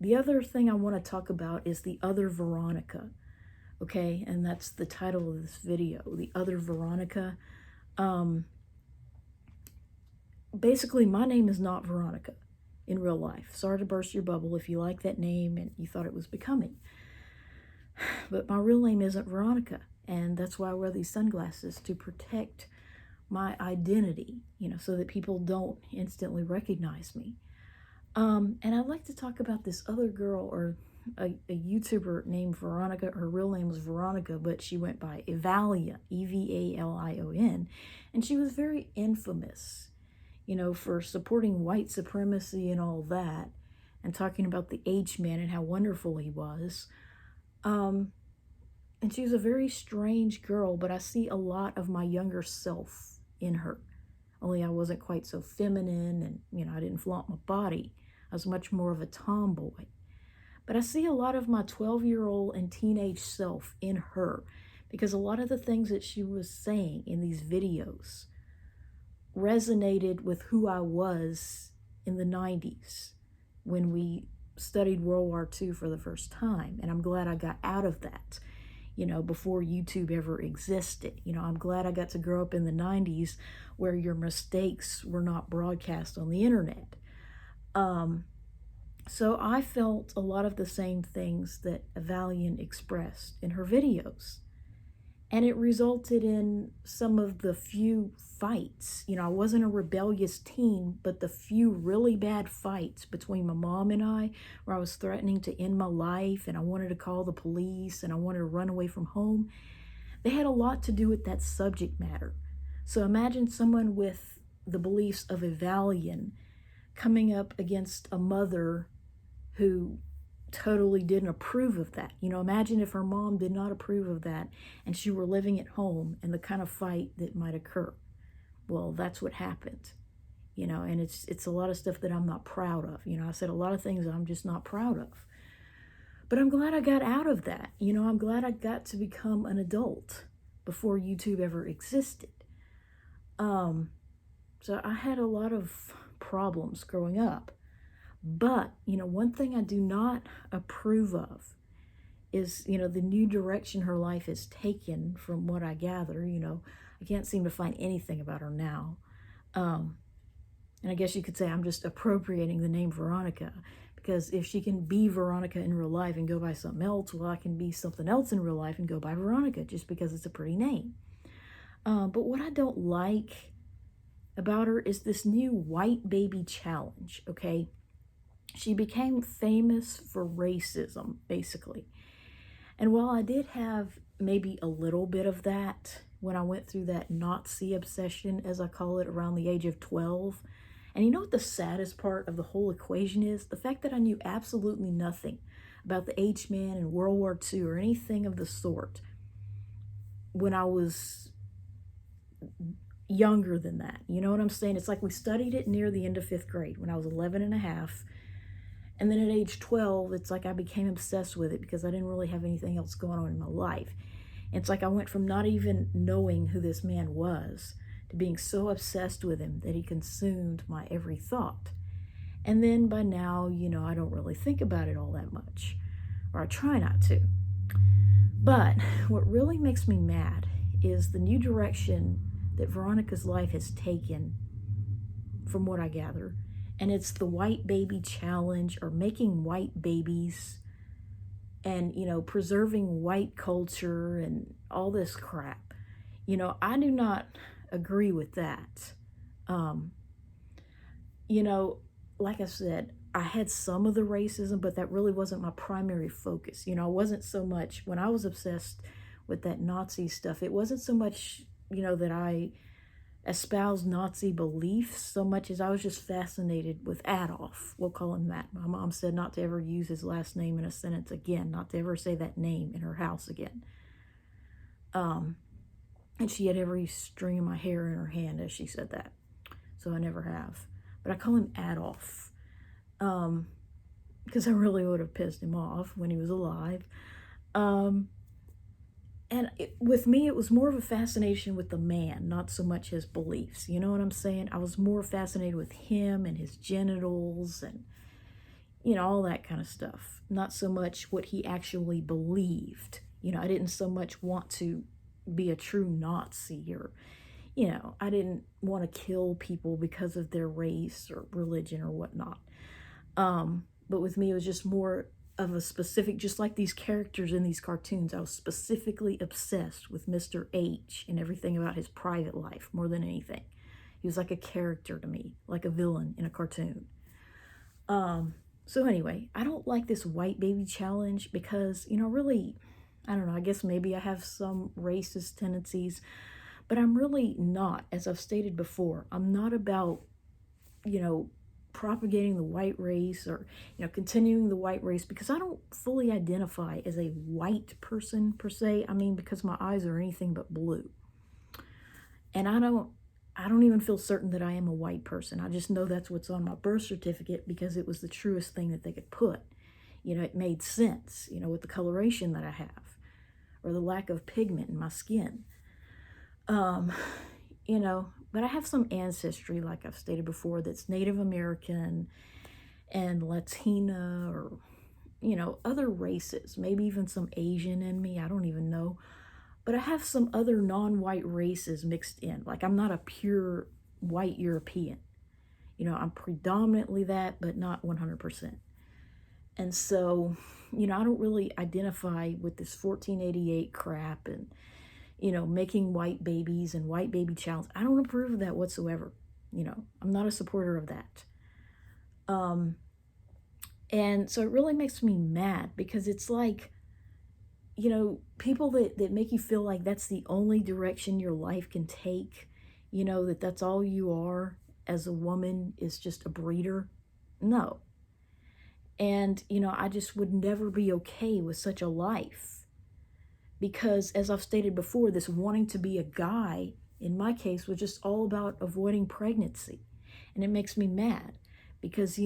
The other thing I want to talk about is the other Veronica, okay? And that's the title of this video, the other Veronica. Basically, my name is not Veronica in real life. Sorry to burst your bubble if you like that name and you thought it was becoming. But my real name isn't Veronica, and that's why I wear these sunglasses, to protect my identity, so that people don't instantly recognize me. And I'd like to talk about this other girl, or a YouTuber named Veronica. Her real name was Veronica, but she went by Evalion, Evalion, and she was very infamous, for supporting white supremacy and all that, and talking about the H-man and how wonderful he was. And she was a very strange girl, but I see a lot of my younger self in her. Only I wasn't quite so feminine, and, I didn't flaunt my body. I was much more of a tomboy. But I see a lot of my 12-year-old and teenage self in her, because a lot of the things that she was saying in these videos resonated with who I was in the 90s when we studied World War II for the first time. And I'm glad I got out of that, before YouTube ever existed. I'm glad I got to grow up in the 90s where your mistakes were not broadcast on the internet. So I felt a lot of the same things that Evalion expressed in her videos. And it resulted in some of the few fights. I wasn't a rebellious teen, but the few really bad fights between my mom and I, where I was threatening to end my life and I wanted to call the police and I wanted to run away from home, they had a lot to do with that subject matter. So imagine someone with the beliefs of Evalion coming up against a mother who totally didn't approve of that. Imagine if her mom did not approve of that and she were living at home, and the kind of fight that might occur. Well, that's what happened, and it's a lot of stuff that I'm not proud of. I said a lot of things I'm just not proud of. But I'm glad I got out of that. I'm glad I got to become an adult before YouTube ever existed. So I had a lot of problems growing up. But, one thing I do not approve of is, the new direction her life has taken, from what I gather. I can't seem to find anything about her now. And I guess you could say I'm just appropriating the name Veronica, because if she can be Veronica in real life and go by something else, well, I can be something else in real life and go by Veronica just because it's a pretty name. But what I don't like about her is this new white baby challenge, okay? She became famous for racism, basically. And while I did have maybe a little bit of that when I went through that Nazi obsession, as I call it, around the age of 12, and you know what the saddest part of the whole equation is? The fact that I knew absolutely nothing about the H-man and World War II or anything of the sort when I was younger than that. You know what I'm saying? It's like we studied it near the end of 5th grade when I was 11 and a half. And then at age 12, it's like I became obsessed with it because I didn't really have anything else going on in my life. And it's like I went from not even knowing who this man was to being so obsessed with him that he consumed my every thought. And then by now, I don't really think about it all that much, or I try not to. But what really makes me mad is the new direction that Veronica's life has taken, from what I gather. And it's the white baby challenge, or making white babies, and, preserving white culture and all this crap. I do not agree with that. Like I said, I had some of the racism, but that really wasn't my primary focus. I wasn't so much, when I was obsessed with that Nazi stuff, it wasn't so much, that I espoused Nazi beliefs so much as I was just fascinated with Adolf. We'll call him that. My mom said not to ever use his last name in a sentence again, not to ever say that name in her house again. And she had every string of my hair in her hand as she said that. So I never have. But I call him Adolf, because I really would have pissed him off when he was alive. And with me, it was more of a fascination with the man, not so much his beliefs. You know what I'm saying? I was more fascinated with him and his genitals and, all that kind of stuff. Not so much what he actually believed. I didn't so much want to be a true Nazi, or, I didn't want to kill people because of their race or religion or whatnot. But with me, it was just more of a specific, just like these characters in these cartoons, I was specifically obsessed with Mr. H and everything about his private life more than anything. He was like a character to me, like a villain in a cartoon. So anyway, I don't like this white baby challenge because, really, I don't know, I guess maybe I have some racist tendencies, but I'm really not, as I've stated before, I'm not about, propagating the white race or, continuing the white race, because I don't fully identify as a white person per se. I mean, because my eyes are anything but blue. And I don't even feel certain that I am a white person. I just know that's what's on my birth certificate because it was the truest thing that they could put. It made sense, with the coloration that I have or the lack of pigment in my skin. But I have some ancestry, like I've stated before, that's Native American and Latina or, other races, maybe even some Asian in me. I don't even know. But I have some other non-white races mixed in. Like, I'm not a pure white European. I'm predominantly that, but not 100%. And so, I don't really identify with this 1488 crap and, making white babies and white baby challenge. I don't approve of that whatsoever. I'm not a supporter of that. And so it really makes me mad because it's like, people that make you feel like that's the only direction your life can take, that's all you are as a woman is just a breeder. No. And, I just would never be okay with such a life. Because, as I've stated before, this wanting to be a guy, in my case, was just all about avoiding pregnancy. And it makes me mad because,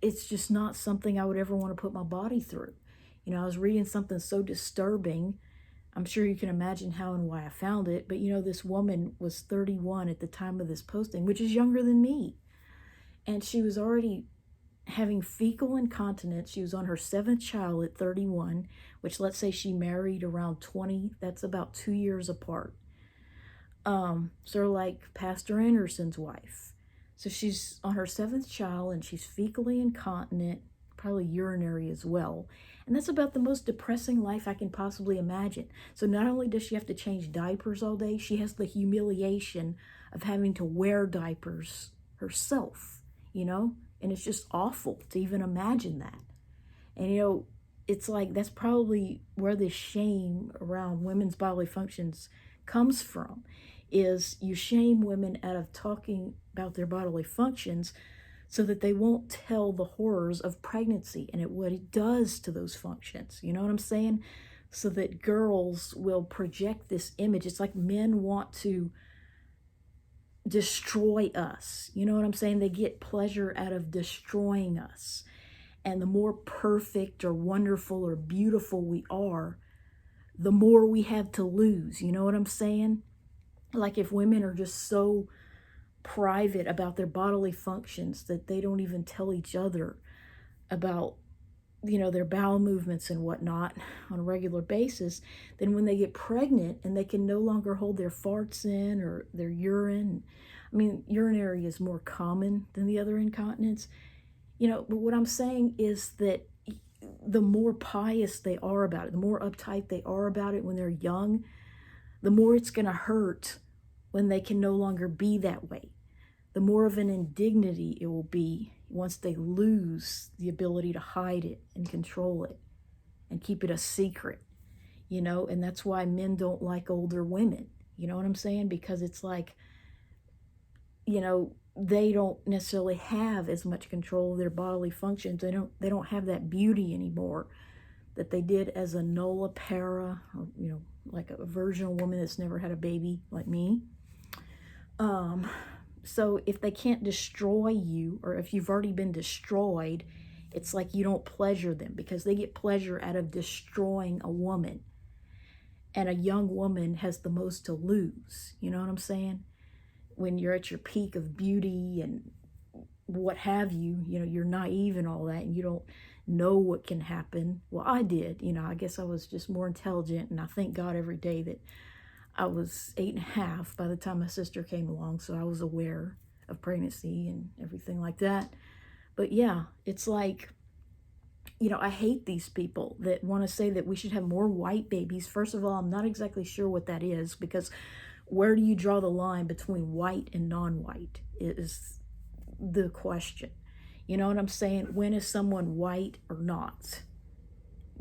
it's just not something I would ever want to put my body through. I was reading something so disturbing. I'm sure you can imagine how and why I found it. But, this woman was 31 at the time of this posting, which is younger than me. And she was already having fecal incontinence. She was on her 7th child at 31, which, let's say she married around 20. That's about 2 years apart. Sort of like Pastor Anderson's wife. So she's on her 7th child and she's fecally incontinent, probably urinary as well. And that's about the most depressing life I can possibly imagine. So not only does she have to change diapers all day, she has the humiliation of having to wear diapers herself, And it's just awful to even imagine that. And, it's like that's probably where this shame around women's bodily functions comes from, is you shame women out of talking about their bodily functions so that they won't tell the horrors of pregnancy and what it does to those functions. You know what I'm saying? So that girls will project this image. It's like men want to destroy us. You know what I'm saying? They get pleasure out of destroying us. And the more perfect or wonderful or beautiful we are, the more we have to lose. You know what I'm saying? Like if women are just so private about their bodily functions that they don't even tell each other about, their bowel movements and whatnot on a regular basis, then when they get pregnant and they can no longer hold their farts in or their urine, I mean, urinary is more common than the other incontinence, but what I'm saying is that the more pious they are about it, the more uptight they are about it when they're young, the more it's going to hurt when they can no longer be that way. The more of an indignity it will be once they lose the ability to hide it and control it and keep it a secret, and that's why men don't like older women. You know what I'm saying? Because it's like, they don't necessarily have as much control of their bodily functions. They don't have that beauty anymore that they did as a nullipara, or, like a virginal woman that's never had a baby like me. So if they can't destroy you, or if you've already been destroyed, it's like you don't pleasure them because they get pleasure out of destroying a woman. And a young woman has the most to lose. You know what I'm saying? When you're at your peak of beauty and, what have you, you're naive and all that, and you don't know what can happen. Well, I did, I guess I was just more intelligent, and I thank God every day that I was 8.5 by the time my sister came along, so I was aware of pregnancy and everything like that. But yeah, it's like, I hate these people that want to say that we should have more white babies. First of all, I'm not exactly sure what that is, because where do you draw the line between white and non-white is the question. You know what I'm saying? When is someone white or not?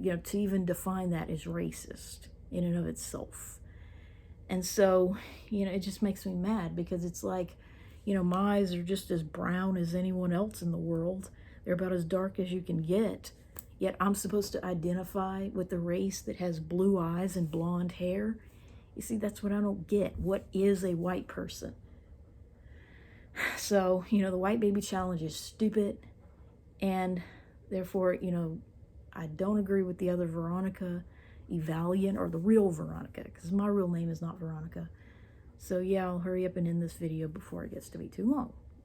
To even define that is racist in and of itself. And so, it just makes me mad, because it's like, my eyes are just as brown as anyone else in the world. They're about as dark as you can get. Yet I'm supposed to identify with the race that has blue eyes and blonde hair. You see, that's what I don't get. What is a white person? So, the white baby challenge is stupid. And therefore, I don't agree with the other Veronica Evalion, or the real Veronica, because my real name is not Veronica. So yeah, I'll hurry up and end this video before it gets to be too long.